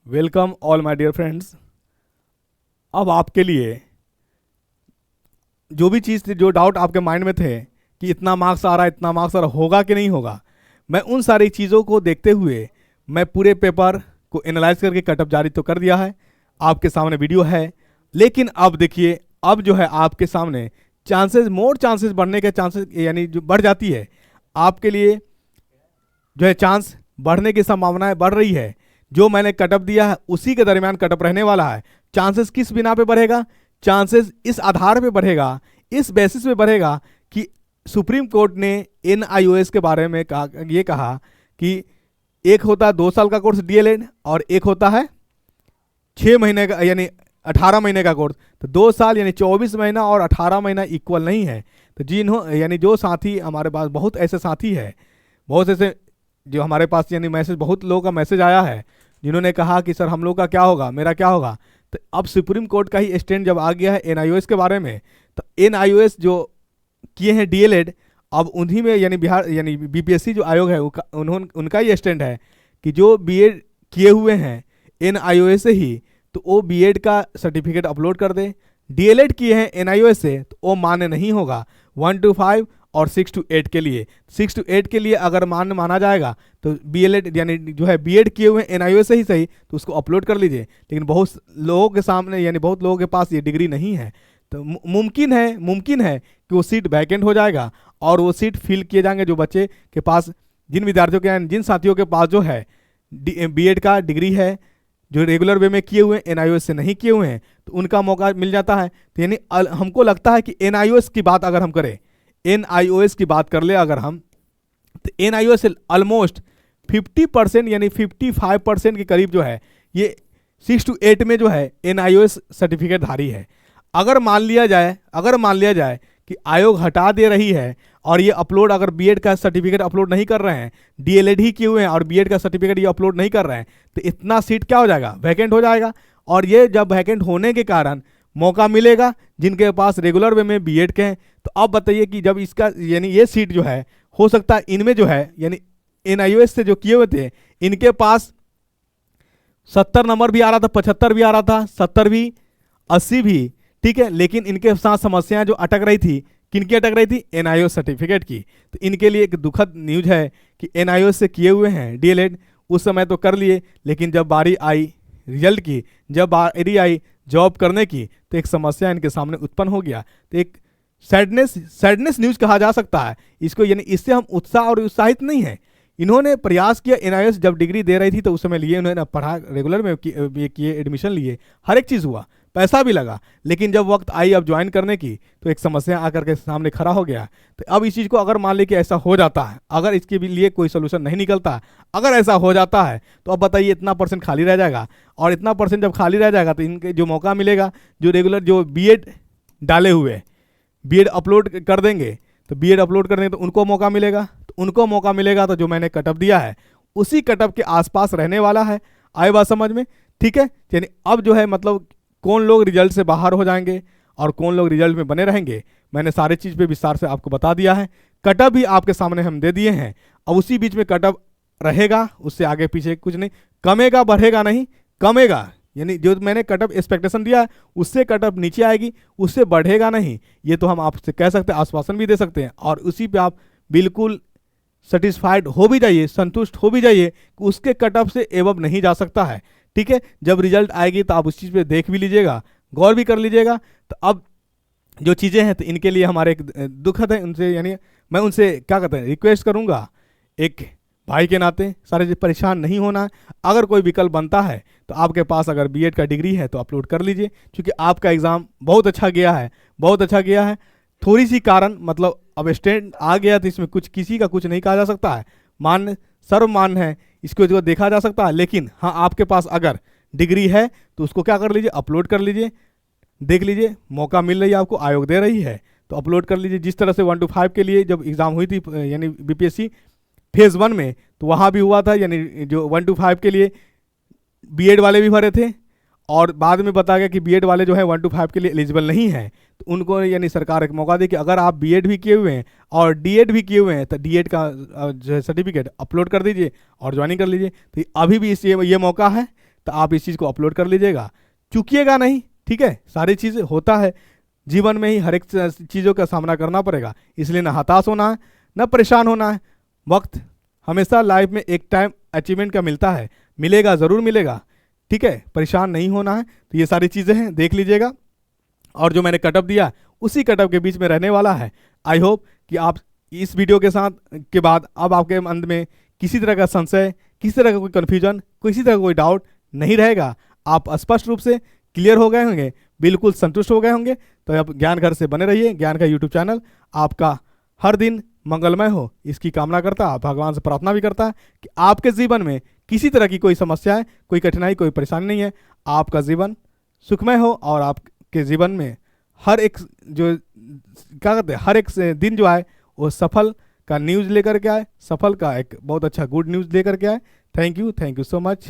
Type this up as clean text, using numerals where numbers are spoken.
Welcome all my dear friends. अब आपके लिए जो भी चीज़ थी, जो डाउट आपके माइंड में थे कि इतना मार्क्स आ रहा है, इतना मार्क्स आ रहा होगा कि नहीं होगा, मैं उन सारी चीज़ों को देखते हुए मैं पूरे पेपर को एनालाइज करके कटअप जारी तो कर दिया है। आपके सामने वीडियो है, लेकिन अब देखिए, अब जो है आपके सामने चांसेस बढ़ने के चांसेस यानी जो बढ़ जाती है, आपके लिए जो है चांस बढ़ने की संभावनाएं बढ़ रही है। जो मैंने कटअप दिया है उसी के दरमियान कटअप रहने वाला है। चांसेस किस बिना पे बढ़ेगा? चांसेस इस आधार पे बढ़ेगा, इस बेसिस पे बढ़ेगा कि सुप्रीम कोर्ट ने NIOS के बारे में ये कहा कि एक होता है 2 साल का कोर्स DLED और एक होता है 6 महीने का यानी 18 महीने का कोर्स। तो 2 साल यानी 24 महीना और 18 महीना इक्वल नहीं है। तो यानी जो साथी हमारे पास, बहुत ऐसे साथी है, बहुत ऐसे जो हमारे पास यानी मैसेज, बहुत लोगों का मैसेज आया है जिन्होंने कहा कि सर हम लोग का क्या होगा, मेरा क्या होगा। तो अब सुप्रीम कोर्ट का ही स्टैंड जब आ गया है NIOS के बारे में, तो NIOS जो किए हैं DLED, अब उन्हीं में यानी बिहार यानी BPSC जो आयोग है उनका ही स्टैंड है कि जो BEd किए हुए हैं NIOS से ही, तो वो BEd का सर्टिफिकेट अपलोड कर दे। DLED किए हैं NIOS से तो वो मान्य नहीं होगा 1 to 5 और 6 to 8 के लिए। 6 to 8 के लिए अगर माना जाएगा तो BLED यानी जो है BEd किए हुए NIOS से ही सही, तो उसको अपलोड कर लीजिए। लेकिन बहुत लोगों के सामने यानी बहुत लोगों के पास ये डिग्री नहीं है, तो मुमकिन है कि वो सीट वैकेंट हो जाएगा और वो सीट फिल किए जाएंगे जो बच्चे के पास, जिन विद्यार्थियों के, जिन साथियों के पास जो है BEd का डिग्री है, जो रेगुलर वे में किए हुए हैं, NIOS से नहीं किए हुए हैं, तो उनका मौका मिल जाता है। तो यानी हमको लगता है कि NIOS की बात अगर हम करें, NIOS की बात कर ले अगर हम, तो NIOS से ऑलमोस्ट 50% यानी 55% के करीब जो है ये 6 to 8 में जो है NIOS सर्टिफिकेट धारी है। अगर मान लिया जाए कि आयोग हटा दे रही है और ये अपलोड, अगर BEd का सर्टिफिकेट अपलोड नहीं कर रहे हैं, DLED ही किए हुए हैं और BEd का सर्टिफिकेट ये अपलोड नहीं कर रहे हैं, तो इतना सीट क्या हो जाएगा? वैकेंट हो जाएगा। और ये जब वैकेंट होने के कारण मौका मिलेगा जिनके पास रेगुलर वे में BEd के हैं, तो अब बताइए कि जब इसका यानी ये सीट जो है, हो सकता है इनमें जो है यानी NIOS से जो किए हुए थे, इनके पास 70 नंबर भी आ रहा था, 75 भी आ रहा था, 70 भी, 80 भी, ठीक है। लेकिन इनके साथ समस्याएं जो अटक रही थी, किनकी अटक रही थी? NIOS सर्टिफिकेट की। तो इनके लिए एक दुखद न्यूज है कि NIOS से किए हुए हैं DLED, उस समय तो कर लिए, लेकिन जब बारी आई रिजल्ट की, जब बारी आई जॉब करने की, तो एक समस्या इनके सामने उत्पन्न हो गया। तो एक सैडनेस न्यूज कहा जा सकता है इसको। यानी इससे हम उत्साह और उत्साहित नहीं है। इन्होंने प्रयास किया, NIOS जब डिग्री दे रही थी तो उस समय लिए, उन्होंने पढ़ा, रेगुलर में किए, एडमिशन लिए, हर एक चीज़ हुआ, पैसा भी लगा। लेकिन जब वक्त आई अब ज्वाइन करने की, तो एक समस्या आकर के सामने खड़ा हो गया। तो अब इस चीज़ को अगर मान ले कि ऐसा हो जाता है, अगर इसके लिए कोई सोल्यूशन नहीं निकलता, अगर ऐसा हो जाता है, तो अब बताइए इतना परसेंट खाली रह जाएगा। और इतना परसेंट जब खाली रह जाएगा तो इनके जो मौका मिलेगा, जो रेगुलर जो BEd डाले हुए BEd अपलोड कर देंगे, तो BEd अपलोड कर देंगे तो उनको मौका मिलेगा। तो उनको मौका मिलेगा तो जो मैंने कटअप दिया है उसी कटअप के आसपास रहने वाला है। आए बात समझ में? ठीक है। यानी अब जो है मतलब कौन लोग रिजल्ट से बाहर हो जाएंगे और कौन लोग रिजल्ट में बने रहेंगे, मैंने सारे चीज़ पे विस्तार से आपको बता दिया है। कटअप भी आपके सामने हम दे दिए हैं। अब उसी बीच में कटअप रहेगा, उससे आगे पीछे कुछ नहीं, कमेगा बढ़ेगा नहीं, कमेगा। यानी जो मैंने कटअप एक्सपेक्टेशन दिया है उससे कटअप नीचे आएगी, उससे बढ़ेगा नहीं। ये तो हम आपसे कह सकते हैं, आश्वासन भी दे सकते हैं। और उसी पे आप बिल्कुल सेटिस्फाइड हो भी जाइए, संतुष्ट हो भी जाइए कि उसके कटअप से एवब नहीं जा सकता है। ठीक है। जब रिजल्ट आएगी तो आप उस चीज़ पे देख भी लीजिएगा, गौर भी कर लीजिएगा। तो अब जो चीज़ें हैं तो इनके लिए हमारे एक दुखद है उनसे, यानी मैं उनसे क्या कहते हैं, रिक्वेस्ट करूँगा एक भाई के नाते, सारे परेशान नहीं होना है। अगर कोई विकल्प बनता है तो आपके पास अगर BEd का डिग्री है तो अपलोड कर लीजिए, क्योंकि आपका एग्ज़ाम बहुत अच्छा गया है, बहुत अच्छा गया है। थोड़ी सी कारण मतलब अब स्टैंड आ गया तो इसमें कुछ किसी का कुछ नहीं कहा जा सकता है, मान्य सर्वमान्य है, इसको जो देखा जा सकता है। लेकिन हाँ, आपके पास अगर डिग्री है तो उसको क्या कर लीजिए, अपलोड कर लीजिए, देख लीजिए, मौका मिल रही है आपको, आयोग दे रही है तो अपलोड कर लीजिए। जिस तरह से 1 to 5 के लिए जब एग्ज़ाम हुई थी यानी BPSC फेज़ 1 में, तो वहाँ भी हुआ था, यानी जो 1 to 5 के लिए BEd वाले भी भरे थे और बाद में बताया गया कि BEd वाले जो है 1 to 5 के लिए एलिजिबल नहीं है। तो उनको यानी सरकार एक मौका दे कि अगर आप BEd भी किए हुए हैं और DEd भी किए हुए हैं तो DEd का जो है सर्टिफिकेट अपलोड कर दीजिए और ज्वाइनिंग कर लीजिए। तो अभी भी ये मौका है, तो आप इस चीज़ को अपलोड कर लीजिएगा, चूकिएगा नहीं, ठीक है। सारी चीज़ होता है जीवन में ही, हर एक चीज़ों का सामना करना पड़ेगा, इसलिए ना हताश होना है ना परेशान होना है। वक्त हमेशा लाइफ में एक टाइम अचीवमेंट का मिलता है, मिलेगा, ज़रूर मिलेगा, ठीक है। परेशान नहीं होना है। तो ये सारी चीज़ें हैं, देख लीजिएगा। और जो मैंने कटअप दिया उसी कटअप के बीच में रहने वाला है। आई होप कि आप इस वीडियो के साथ के बाद अब आपके मन में किसी तरह का संशय, किसी तरह का कोई कन्फ्यूजन, किसी तरह का कोई डाउट नहीं रहेगा। आप स्पष्ट रूप से क्लियर हो गए होंगे, बिल्कुल संतुष्ट हो गए होंगे। तो अब ज्ञान घर से बने रहिए। ज्ञान का यूट्यूब चैनल आपका हर दिन मंगलमय हो, इसकी कामना करता, भगवान से प्रार्थना भी करता है कि आपके जीवन में किसी तरह की कोई समस्या है, कोई कठिनाई, कोई परेशानी नहीं है, आपका जीवन सुखमय हो और आपके जीवन में हर एक जो क्या कहते हैं, हर एक दिन जो आए वो सफल का न्यूज़ लेकर के आए, सफल का एक बहुत अच्छा गुड न्यूज़ लेकर के आए। Thank you so much.